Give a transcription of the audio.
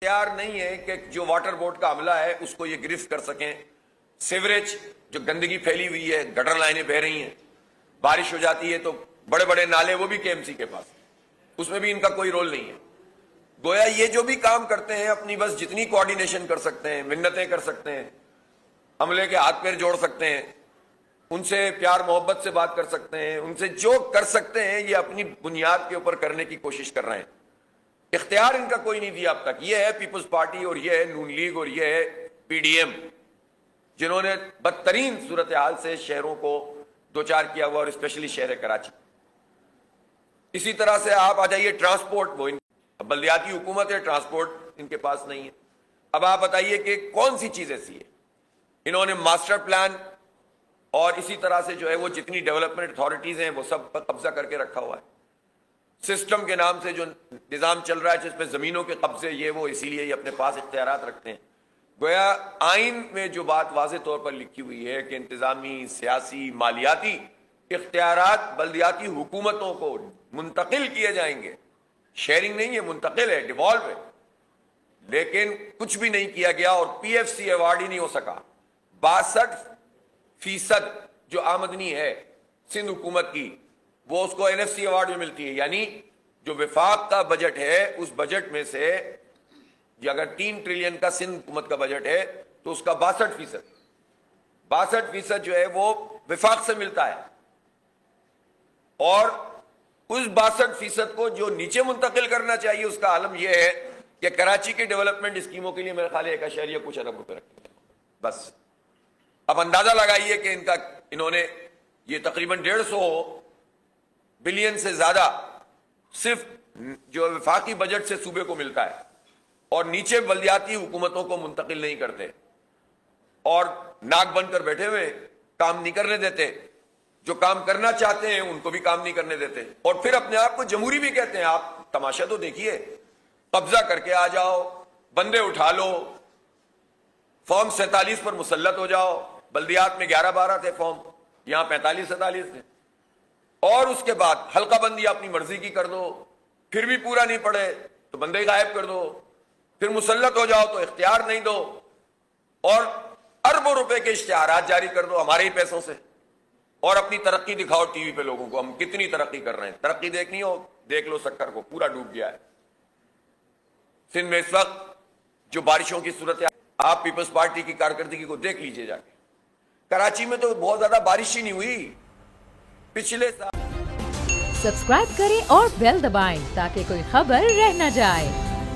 تیار نہیں ہے کہ جو واٹر بورڈ کا عملہ ہے اس کو یہ گرفت کر سکیں. سیوریج جو گندگی پھیلی ہوئی ہے، گٹر لائنیں بہ رہی ہیں، بارش ہو جاتی ہے تو بڑے بڑے نالے وہ بھی کے ایم سی کے پاس، اس میں بھی ان کا کوئی رول نہیں ہے. گویا یہ جو بھی کام کرتے ہیں اپنی بس جتنی کوارڈینیشن کر سکتے ہیں، منتیں کر سکتے ہیں، عملے کے ہاتھ پیر جوڑ سکتے ہیں، ان سے پیار محبت سے بات کر سکتے ہیں، ان سے جو کر سکتے ہیں یہ اپنی بنیاد کے اوپر کرنے کی کوشش کر رہے ہیں. اختیار ان کا کوئی نہیں دیا اب تک. یہ ہے پیپلز پارٹی اور یہ ہے نون لیگ اور یہ ہے پی ڈی ایم، جنہوں نے بدترین صورتحال سے شہروں کو دوچار کیا ہوا، اور اسپیشلی شہر کراچی. اسی طرح سے آپ آ جائیے ٹرانسپورٹ، وہ بلدیاتی حکومت ہے، ٹرانسپورٹ ان کے پاس نہیں ہے. اب آپ بتائیے کہ کون سی چیز ایسی ہے. انہوں نے ماسٹر پلان اور اسی طرح سے جو ہے وہ جتنی ڈیولپمنٹ اتھارٹیز ہیں وہ سب پر قبضہ کر کے رکھا ہوا ہے. سسٹم کے نام سے جو نظام چل رہا ہے جس میں زمینوں کے قبضے یہ وہ، اسی لیے یہ اپنے پاس اختیارات رکھتے ہیں. گویا آئین میں جو بات واضح طور پر لکھی ہوئی ہے کہ انتظامی، سیاسی، مالیاتی اختیارات بلدیاتی حکومتوں کو منتقل کیے جائیں گے. شیئرنگ نہیں ہے، منتقل ہے، ڈیوالو ہے. لیکن کچھ بھی نہیں کیا گیا اور پی ایف سی ایوارڈ ہی نہیں ہو سکا. 62% جو آمدنی ہے سندھ حکومت کی وہ اس کو این ایف سی ایوارڈ میں ملتی ہے. یعنی جو وفاق کا بجٹ ہے اس بجٹ میں سے اگر 3 ٹریلین کا سندھ حکومت کا بجٹ ہے تو اس کا 62% جو ہے وہ وفاق سے ملتا ہے. اور اس 62% کو جو نیچے منتقل کرنا چاہیے اس کا عالم یہ ہے کہ کراچی کی ڈیولپمنٹ اسکیموں کے لیے میرے خیال ہے 1 کچھ ارب روپے رکھتے ہیں بس. اب اندازہ لگائیے کہ انہوں نے یہ تقریباً 150 بلین سے زیادہ صرف جو وفاقی بجٹ سے صوبے کو ملتا ہے اور نیچے بلدیاتی حکومتوں کو منتقل نہیں کرتے اور ناک بن کر بیٹھے ہوئے کام نہیں کرنے دیتے. جو کام کرنا چاہتے ہیں ان کو بھی کام نہیں کرنے دیتے اور پھر اپنے آپ کو جمہوری بھی کہتے ہیں. آپ تماشا تو دیکھیے، قبضہ کر کے آ جاؤ، بندے اٹھا لو، فارم 47 پر مسلط ہو جاؤ. بلدیات میں 11-12 تھے فارم، یہاں 45-47 تھے. اور اس کے بعد حلقہ بندی اپنی مرضی کی کر دو، پھر بھی پورا نہیں پڑے تو بندے غائب کر دو، پھر مسلط ہو جاؤ تو اختیار نہیں دو اور اربوں روپے کے اشتہارات جاری کر دو ہمارے ہی پیسوں سے اور اپنی ترقی دکھاؤ ٹی وی پہ لوگوں کو ہم کتنی ترقی کر رہے ہیں. ترقی دیکھنی ہو دیکھ لو، سکر کو پورا ڈوب گیا ہے. سندھ میں اس وقت جو بارشوں کی صورت ہے آپ پیپلز پارٹی کی کارکردگی کو دیکھ لیجئے جا کے. کراچی میں تو بہت زیادہ بارش ہی نہیں ہوئی پچھلے سال. سبسکرائب کریں اور بیل دبائیں تاکہ کوئی خبر رہ نہ جائے.